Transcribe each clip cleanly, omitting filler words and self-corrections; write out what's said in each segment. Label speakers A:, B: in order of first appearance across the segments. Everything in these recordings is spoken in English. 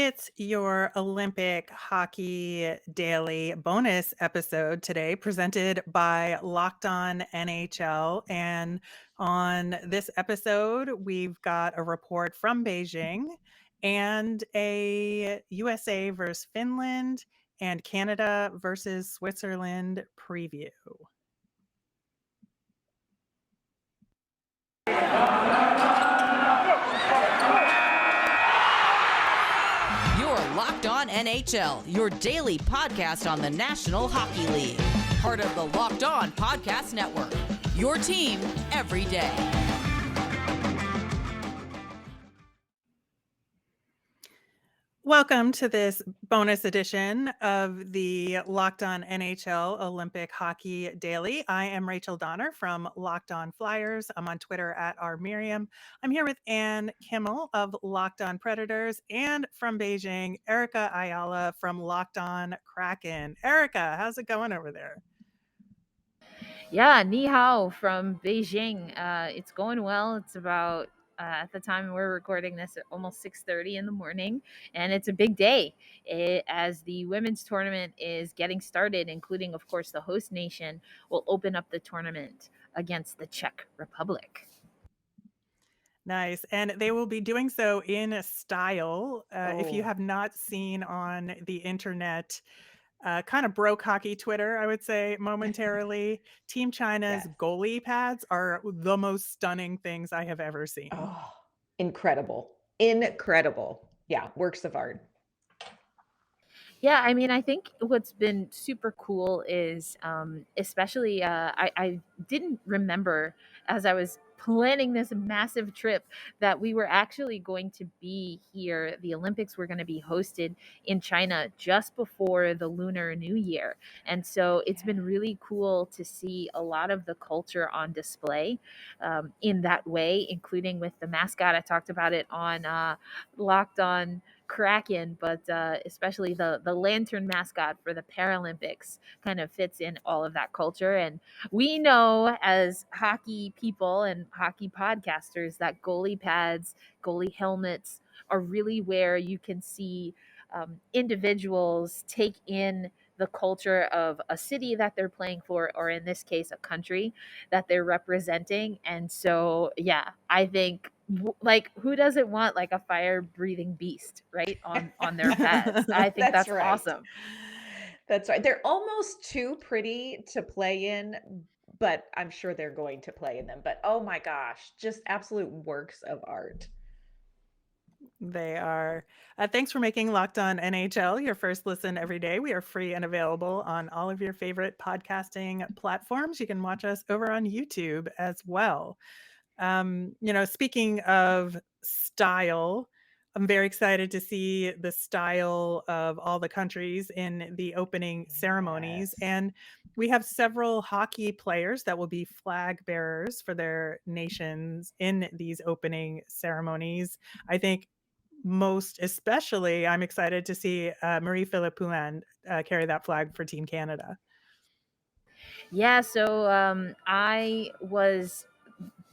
A: It's your Olympic Hockey Daily bonus episode today, presented by Locked On NHL. And on this episode, we've got a report from Beijing and a USA versus Finland and Canada versus Switzerland preview.
B: You're Locked On NHL, your daily podcast on the National Hockey League. Part of the Locked On Podcast Network, your team every day.
A: Welcome to this bonus edition of the Locked On NHL Olympic Hockey Daily. I am Rachel Donner from Locked On Flyers. I'm on Twitter at @rmiriam. I'm here with Ann Kimmel of Locked On Predators, and from Beijing, Erica Ayala from Locked On Kraken. Erica, how's it going over there?
C: Yeah, ni hao from Beijing. It's going well. It's about at the time we're recording this at almost 6:30 in the morning, and it's a big day as the women's tournament is getting started, including, of course, the host nation will open up the tournament against the Czech Republic.
A: Nice. And they will be doing so in style. If you
C: Oh.
A: have not seen on the internet, kind of broke hockey Twitter, I would say, momentarily. Team China's
D: Yes.
A: goalie pads are the most stunning things I have ever seen.
D: Oh, incredible. Incredible. Yeah, works of art.
C: Yeah, I mean, I think what's been super cool is, especially, I didn't remember as I was planning this massive trip that we were actually going to be here. The Olympics were going to be hosted in China just before the Lunar New Year. And so it's been really cool to see a lot of the culture on display in that way, including with the mascot. I talked about it on Locked On Kraken, but especially the lantern mascot for the Paralympics kind of fits in all of that culture. And we know as hockey people and hockey podcasters that goalie pads, goalie helmets are really where you can see individuals take in the culture of a city that they're playing for, or in this case, a country that they're representing. And so, yeah, I think like who doesn't want like a fire breathing beast right on their pads? I think that's
D: right.
C: awesome.
D: That's right. They're almost too pretty to play in, but I'm sure they're going to play in them. But oh my gosh, just absolute works of art.
A: They are. Thanks for making Locked On NHL your first listen every day. We are free and available on all of your favorite podcasting platforms. You can watch us over on YouTube as well. Speaking of style, I'm very excited to see the style of all the countries in the opening ceremonies.
D: Yes.
A: And we have several hockey players that will be flag bearers for their nations in these opening ceremonies. I think most especially, I'm excited to see Marie-Philip Poulin carry that flag for Team Canada.
C: Yeah, so I was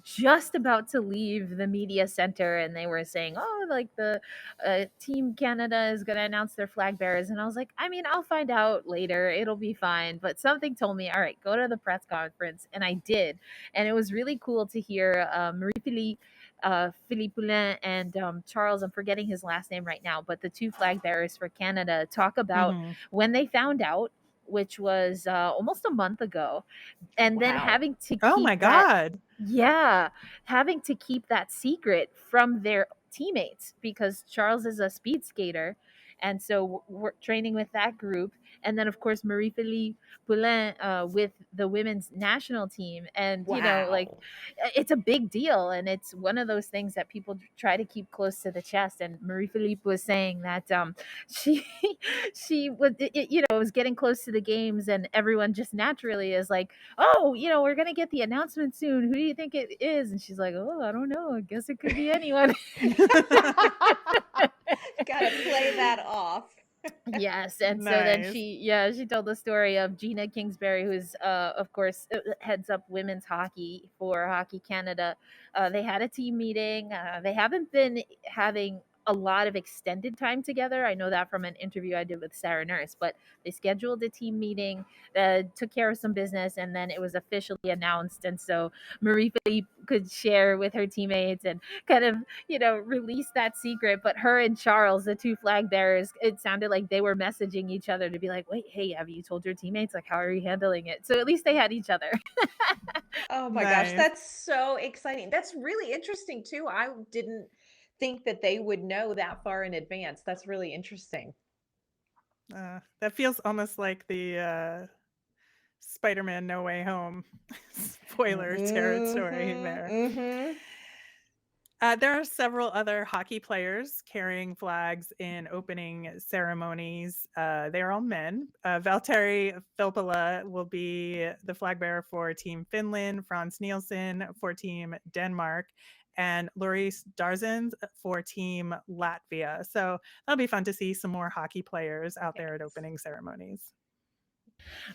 C: just about to leave the media center and they were saying, oh, like the Team Canada is going to announce their flag bearers. And I was like, I mean, I'll find out later. It'll be fine. But something told me, all right, go to the press conference. And I did. And it was really cool to hear Marie-Philip Poulin and Charles, I'm forgetting his last name right now, but the two flag bearers for Canada talk about when they found out, which was almost a month ago, and then
D: Wow.
C: having to keep
A: Oh my God.
C: having to keep that secret from their teammates because Charles is a speed skater, and so we're training with that group, and then of course Marie-Philip Poulin with the women's national team, and you know, like
D: Wow.
C: it's a big deal, and it's one of those things that people try to keep close to the chest. And Marie-Philip was saying that she she was was getting close to the games, and everyone just naturally is like, oh, we're gonna get the announcement soon, who do you think it is? And she's like, oh, I don't know, I guess it could be anyone.
D: Gotta play that off.
C: Yes, and so then she told the story of Gina Kingsbury, who's of course heads up women's hockey for Hockey Canada. They had a team meeting. They haven't been having a lot of extended time together. I know that from an interview I did with Sarah Nurse, but they scheduled a team meeting that took care of some business, and then it was officially announced. And so Marie-Philip could share with her teammates and kind of, release that secret. But her and Charles, the two flag bearers, it sounded like they were messaging each other to be like, wait, hey, have you told your teammates? Like, how are you handling it? So at least they had each other.
D: Oh my gosh,
A: Nice.
D: that's so exciting. That's really interesting too. I didn't think that they would know that far in advance. That's really interesting.
A: That feels almost like the Spider-Man No Way Home spoiler territory
D: Mhm,
A: there.
D: mhm.
A: There are several other hockey players carrying flags in opening ceremonies. They are all men. Valtteri Filppula will be the flag bearer for Team Finland, Frans Nielsen for Team Denmark, and Loris Darzins for Team Latvia. So that'll be fun to see some more hockey players out there at
D: Yes.
A: opening ceremonies.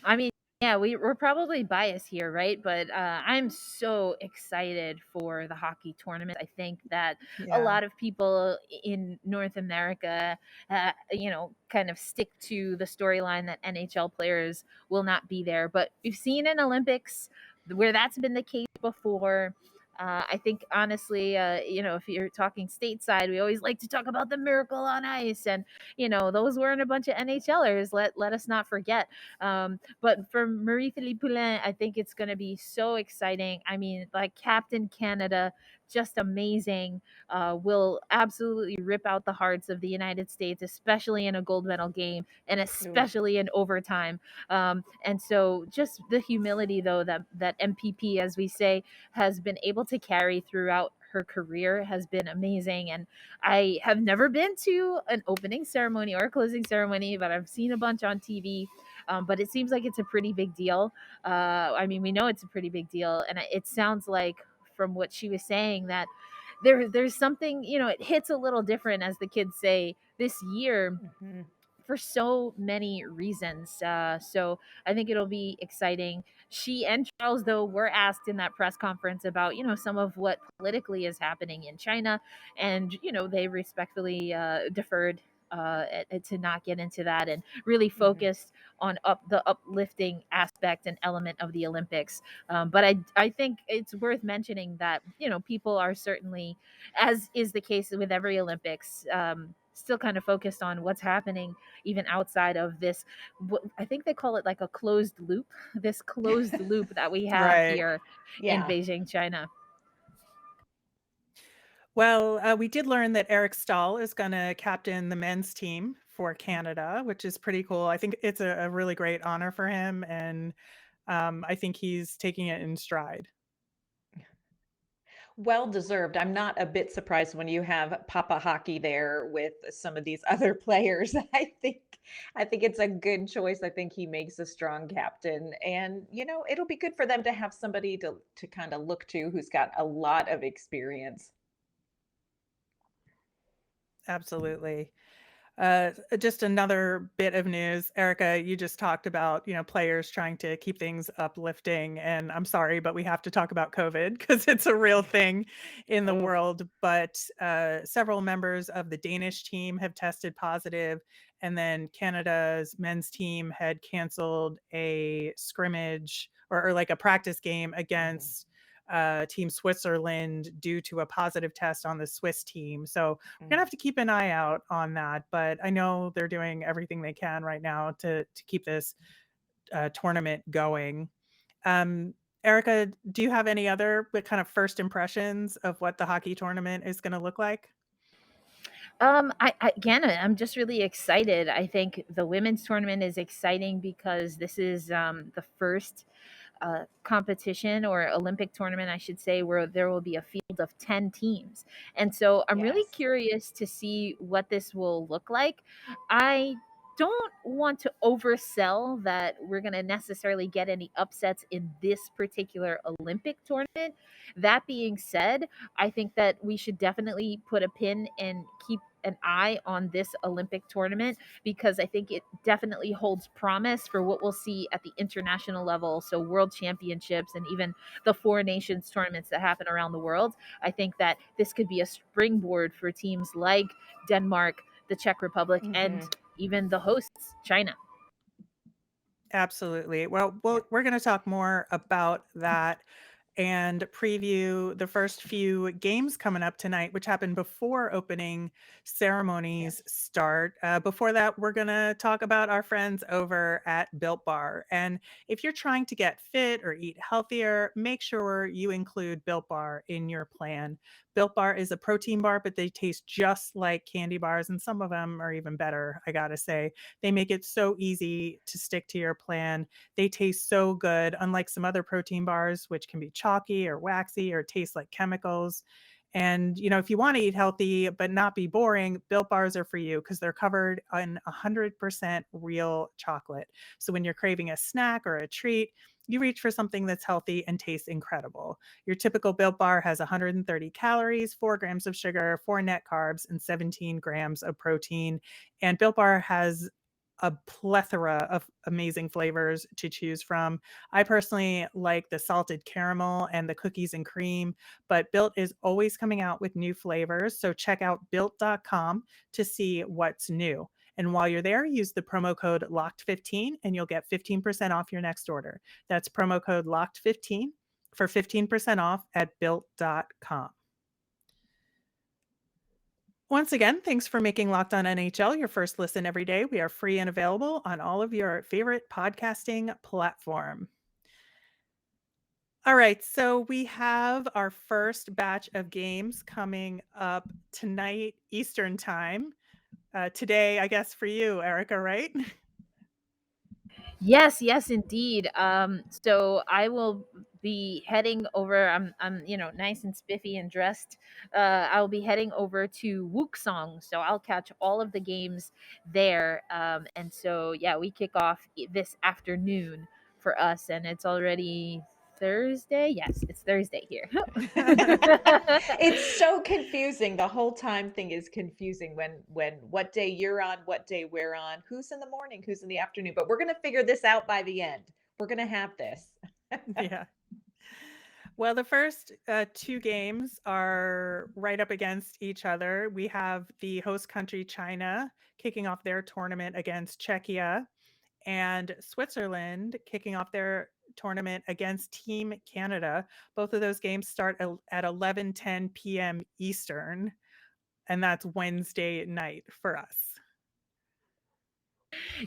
C: I mean, yeah, we're probably biased here, right? But I'm so excited for the hockey tournament. I think that a
A: Yeah.
C: lot of people in North America, kind of stick to the storyline that NHL players will not be there. But we've seen in Olympics where that's been the case before. I think honestly, if you're talking stateside, we always like to talk about the miracle on ice, and those weren't a bunch of NHLers. Let us not forget. But for Marie-Philip Poulin, I think it's going to be so exciting. I mean, like Captain Canada, just amazing. Will absolutely rip out the hearts of the United States, especially in a gold medal game and
D: Ooh.
C: especially in overtime. And so just the humility, though, that MPP, as we say, has been able to carry throughout her career has been amazing. And I have never been to an opening ceremony or a closing ceremony, but I've seen a bunch on TV. But it seems like it's a pretty big deal. I mean, we know it's a pretty big deal, and it sounds like from what she was saying that there's something, it hits a little different, as the kids say, this year
D: Mhm.
C: for so many reasons. So I think it'll be exciting. She and Charles, though, were asked in that press conference about, some of what politically is happening in China, and they respectfully deferred to not get into that and really
D: Mhm.
C: focused on the uplifting aspect and element of the Olympics. But I think it's worth mentioning that people are certainly, as is the case with every Olympics, still kind of focused on what's happening even outside of this. I think they call it like a closed loop, this closed loop that we have
A: Right.
C: here in
D: Yeah.
C: Beijing, China.
A: Well, we did learn that Eric Stahl is going to captain the men's team for Canada, which is pretty cool. I think it's a really great honor for him, and I think he's taking it in stride.
D: Well deserved. I'm not a bit surprised when you have Papa Hockey there with some of these other players. I think it's a good choice. I think he makes a strong captain, and it'll be good for them to have somebody to kind of look to who's got a lot of experience.
A: Absolutely. Just another bit of news, Erica. You just talked about players trying to keep things uplifting, and I'm sorry, but we have to talk about COVID because it's a real thing in the
D: Oh.
A: world. But several members of the Danish team have tested positive, and then Canada's men's team had canceled a scrimmage or like a practice game
D: Mhm.
A: against Team Switzerland due to a positive test on the Swiss team. So we're gonna
D: Mm.
A: have to keep an eye out on that. But I know they're doing everything they can right now to keep this tournament going. Um, Erica, do you have any other kind of first impressions of what the hockey tournament is going to look like?
C: Again, I'm just really excited. I think the women's tournament is exciting because this is the first competition or Olympic tournament, I should say, where there will be a field of 10 teams. And so I'm really
D: Yes.
C: curious to see what this will look like. I don't want to oversell that we're going to necessarily get any upsets in this particular Olympic tournament. That being said, I think that we should definitely put a pin and keep an eye on this Olympic tournament because I think it definitely holds promise for what we'll see at the international level. So world championships and even the Four Nations tournaments that happen around the world. I think that this could be a springboard for teams like Denmark, the Czech Republic, and even the hosts, China.
A: Absolutely. Well,
D: Yeah.
A: we're going to talk more about that and preview the first few games coming up tonight, which happen before opening ceremonies start. Before that, we're going to talk about our friends over at Built Bar. And if you're trying to get fit or eat healthier, make sure you include Built Bar in your plan. Built Bar is a protein bar, but they taste just like candy bars, and some of them are even better, I gotta say. They make it so easy to stick to your plan. They taste so good, unlike some other protein bars, which can be chalky or waxy or taste like chemicals. And, if you want to eat healthy but not be boring, Built Bars are for you because they're covered in 100% real chocolate. So when you're craving a snack or a treat, you reach for something that's healthy and tastes incredible. Your typical Built Bar has 130 calories, 4 grams of sugar, 4 net carbs, and 17 grams of protein. And Built Bar has a plethora of amazing flavors to choose from. I personally like the salted caramel and the cookies and cream, but Built is always coming out with new flavors. So check out built.com to see what's new. And while you're there, use the promo code LOCKED15 and you'll get 15% off your next order. That's promo code LOCKED15 for 15% off at built.com. Once again, thanks for making Locked On NHL your first listen every day. We are free and available on all of your favorite podcasting platform. All right, so we have our first batch of games coming up tonight, Eastern time. Today, I guess for you, Erica, right?
C: Yes, yes, indeed. So I will be heading over. I'm, nice and spiffy and dressed. I'll be heading over to Wuksong, so I'll catch all of the games there. And so yeah, we kick off this afternoon for us, and it's already Thursday. Yes, it's Thursday here.
D: It's so confusing. The whole time thing is confusing when what day you're on, what day we're on, who's in the morning, who's in the afternoon. But we're gonna figure this out by the end. We're gonna have this.
A: Yeah. Well, the first two games are right up against each other. We have the host country, China, kicking off their tournament against Czechia, and Switzerland kicking off their tournament against Team Canada. Both of those games start at 11:10 p.m. Eastern, and that's Wednesday night for us.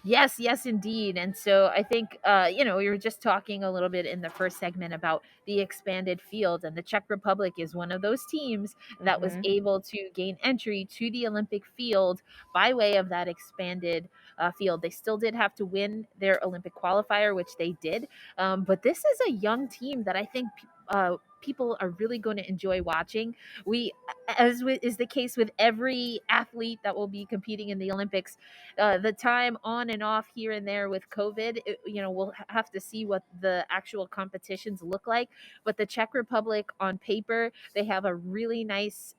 C: Yes, yes, indeed. And so I think, we were just talking a little bit in the first segment about the expanded field, and the Czech Republic is one of those teams that was able to gain entry to the Olympic field by way of that expanded field. They still did have to win their Olympic qualifier, which they did. But this is a young team that I think people are really going to enjoy watching. We, is the case with every athlete that will be competing in the Olympics, the time on and off here and there with COVID, we'll have to see what the actual competitions look like. But the Czech Republic, on paper, they have a really nice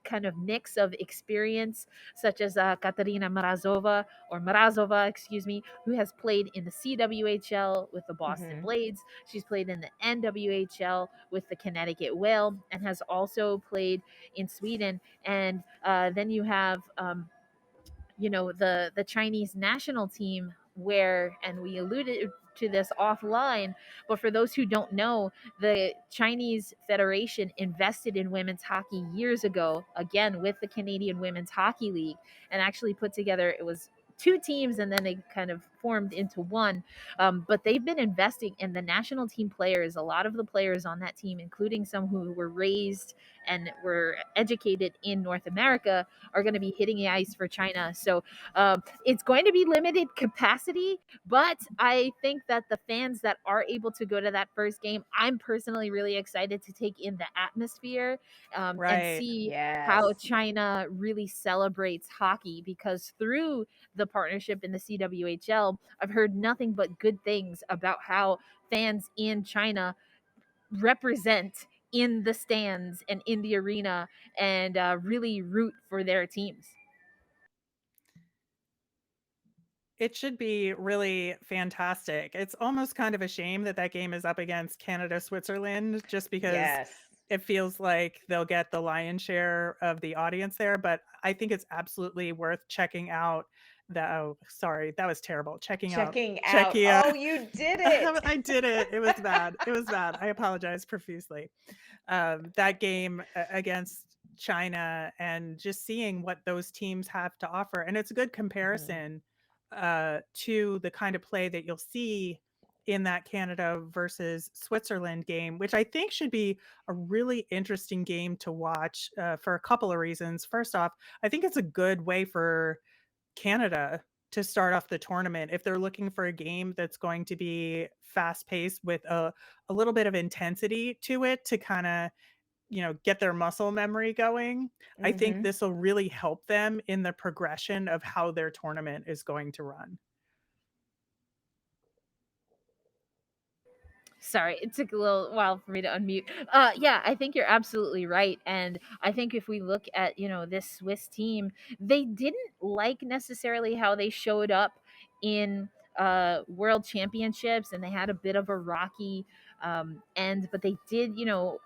C: kind of mix of experience, such as Katarina Mrazova, excuse me, who has played in the CWHL with the Boston Blades. She's played in the NWHL with the Connecticut Whale, and has also played in Sweden. And then you have the Chinese national team, where, and we alluded to this offline, but for those who don't know, the Chinese Federation invested in women's hockey years ago, again with the Canadian Women's Hockey League, and actually put together, it was two teams and then they kind of formed into one. But they've been investing in the national team players. A lot of the players on that team, including some who were raised and were educated in North America, are going to be hitting the ice for China. So it's going to be limited capacity, but I think that the fans that are able to go to that first game, I'm personally really excited to take in the atmosphere and
A: Right.
C: see
D: Yes.
C: how China really celebrates hockey, because through the partnership in the CWHL, I've heard nothing but good things about how fans in China represent in the stands and in the arena and really root for their teams.
A: It should be really fantastic. It's almost kind of a shame that that game is up against Canada, Switzerland, just because
D: Yes.
A: it feels like they'll get the lion's share of the audience there. But I think it's absolutely worth checking out. Oh, sorry, that was terrible. Checking out
D: Checking out.
A: Czechia.
D: Oh, you did it.
A: I did it. It was bad. It was bad. I apologize profusely. That game against China and just seeing what those teams have to offer. And it's a good
D: Mhm.
A: comparison to the kind of play that you'll see in that Canada versus Switzerland game, which I think should be a really interesting game to watch for a couple of reasons. First off, I think it's a good way for Canada to start off the tournament if they're looking for a game that's going to be fast paced with a little bit of intensity to it to kind of get their muscle memory going. I think
D: Mhm.
A: this will really help them in the progression of how their tournament is going to run.
C: Sorry, it took a little while for me to unmute. Yeah, I think you're absolutely right. And I think if we look at, this Swiss team, they didn't like necessarily how they showed up in world championships, and they had a bit of a rocky end, but they did,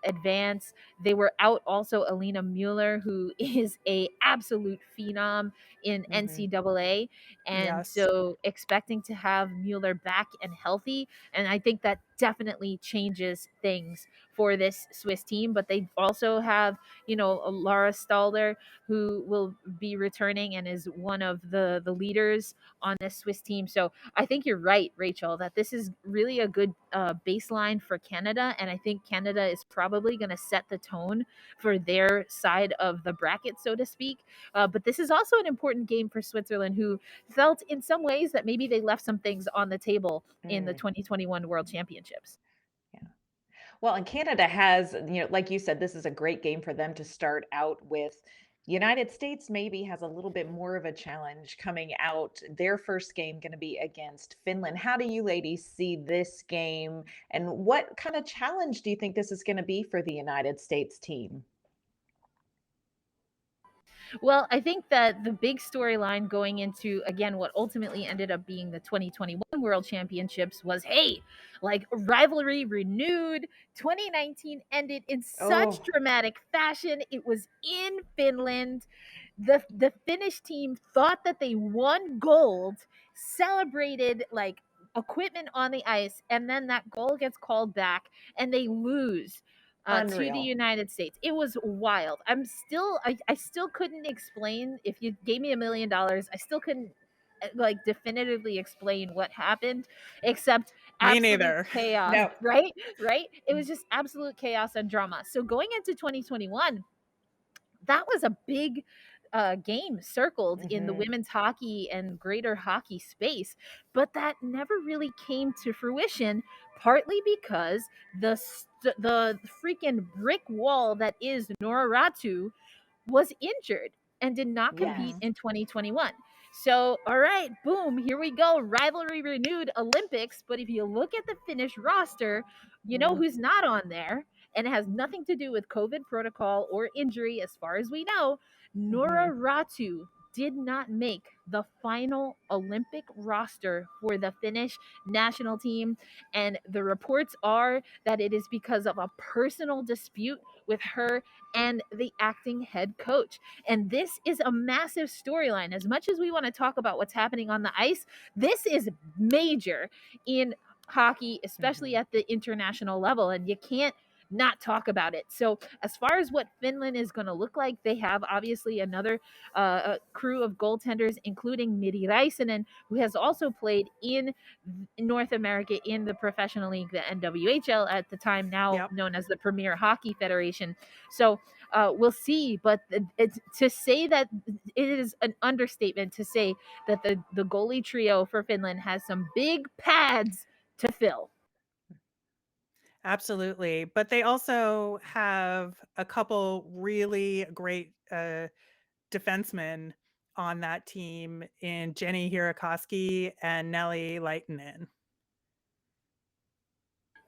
C: advance. They were out also Alina Mueller, who is a absolute phenom in
D: Mhm.
C: NCAA. And
A: Yes.
C: so expecting to have Mueller back and healthy, and I think that definitely changes things for this Swiss team. But they also have, Laura Stalder, who will be returning and is one of the leaders on this Swiss team. So I think you're right, Rachel, that this is really a good baseline for Canada. And I think Canada is probably going to set the tone for their side of the bracket, so to speak. But this is also an important game for Switzerland, who felt in some ways that maybe they left some things on the table in the
D: Mm,
C: 2021 World Championships.
D: yeah. Well, and Canada has, like you said, this is a great game for them to start out with. United States maybe has a little bit more of a challenge coming out. Their first game going to be against Finland. How do you ladies see this game, and what kind of challenge do you think this is going to be for the United States team?
C: Well, I think that the big storyline going into, again, what ultimately ended up being the 2021 World Championships was, hey, like rivalry renewed. 2019 ended in such
D: Oh,
C: dramatic fashion. It was in Finland. The Finnish team thought that they won gold, celebrated like equipment on the ice, and then that goal gets called back and they lose to the
D: unreal.
C: United States. It was wild. I still couldn't explain. If you gave me $1 million, I still couldn't like definitively explain what happened, except
A: Me
C: absolute
A: neither.
C: chaos.
D: No.
C: Right, it was just absolute chaos and drama. So going into 2021, that was a big game circled in the
D: Hmm.
C: women's hockey and greater hockey space, but that never really came to fruition. Partly because the freaking brick wall that is Nora Ratu was injured and did not compete
D: Yes.
A: Mhm.
C: in 2021. So, all right, boom, here we go. Rivalry renewed, Olympics. But if you look at the Finnish roster, you know
D: Mm,
C: who's not on there, and it has nothing to do with COVID protocol or injury, as far as we know. Nora
D: mhm.
C: Ratu did not make the final Olympic roster for the Finnish national team. And the reports are that it is because of a personal dispute with her and the acting head coach. And this is a massive storyline. As much as we want to talk about what's happening on the ice, this is major in hockey, especially
D: Mhm.
C: at the international level. And you can't not talk about it. So, as far as what Finland is going to look like, they have obviously another crew of goaltenders, including Miri Räisänen, who has also played in North America in the professional league, the NWHL at the time, now
A: Yep.
C: known as the Premier Hockey Federation. So we'll see. But to say that, it is an understatement to say that the goalie trio for Finland has some big pads to fill.
A: Absolutely. But they also have a couple really great defensemen on that team in Jenny Hirakoski and Nelly Leitinen.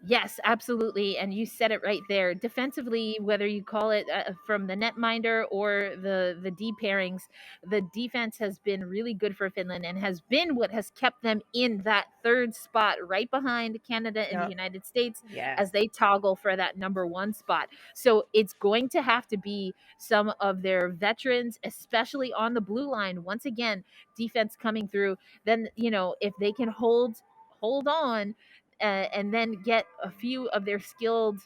C: Yes, absolutely. And you said it right there. Defensively, whether you call it from the netminder or the D pairings, the defense has been really good for Finland and has been what has kept them in that third spot right behind Canada and the
A: Yep.
C: United States
D: Yes.
C: as they toggle for that number one spot. So it's going to have to be some of their veterans, especially on the blue line. Once again, defense coming through. Then, if they can hold on and then get a few of their skilled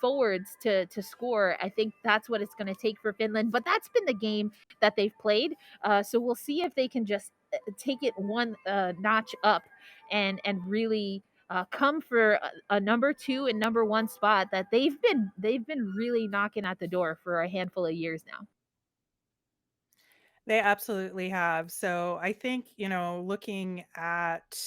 C: forwards to score. I think that's what it's going to take for Finland. But that's been the game that they've played. So we'll see if they can just take it one notch up and really come for a number two and number one spot that they've been really knocking at the door for a handful of years now.
A: They absolutely have. So I think, looking at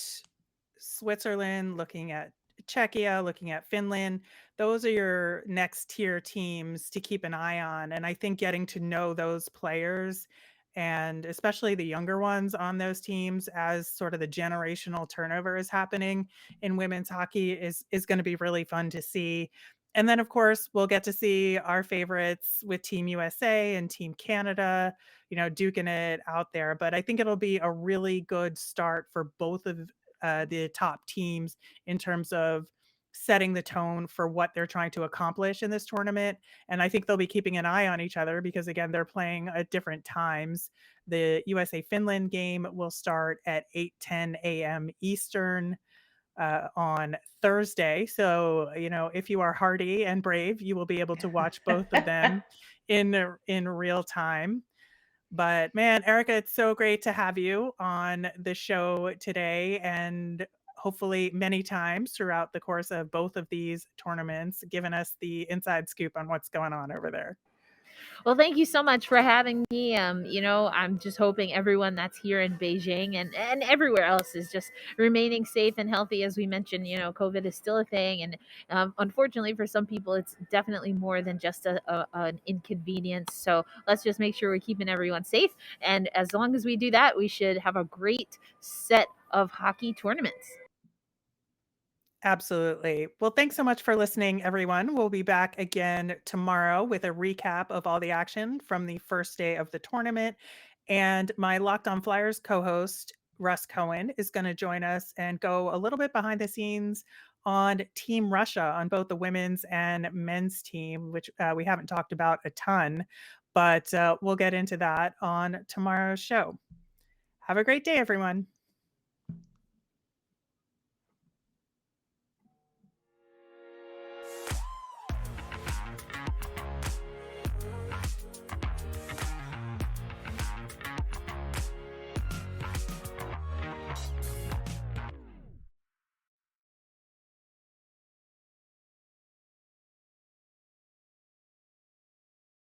A: Switzerland, looking at Czechia, looking at Finland, those are your next tier teams to keep an eye on. And I think getting to know those players and especially the younger ones on those teams as sort of the generational turnover is happening in women's hockey is going to be really fun to see. And then of course, we'll get to see our favorites with Team USA and Team Canada, duking it out there. But I think it'll be a really good start for both of the top teams in terms of setting the tone for what they're trying to accomplish in this tournament. And I think they'll be keeping an eye on each other because, again, they're playing at different times. The USA Finland game will start at 8:10 a.m. Eastern on Thursday. So, if you are hardy and brave, you will be able to watch both of them in real time. But man, Erica, it's so great to have you on the show today and hopefully many times throughout the course of both of these tournaments, giving us the inside scoop on what's going on over there.
C: Well, thank you so much for having me. I'm just hoping everyone that's here in Beijing and everywhere else is just remaining safe and healthy. As we mentioned, COVID is still a thing, and unfortunately for some people, it's definitely more than just an inconvenience. So let's just make sure we're keeping everyone safe, and as long as we do that, we should have a great set of hockey tournaments.
A: Absolutely. Well, thanks so much for listening, everyone. We'll be back again tomorrow with a recap of all the action from the first day of the tournament. And my Locked On Flyers co host, Russ Cohen, is going to join us and go a little bit behind the scenes on Team Russia on both the women's and men's team, which we haven't talked about a ton, but we'll get into that on tomorrow's show. Have a great day, everyone.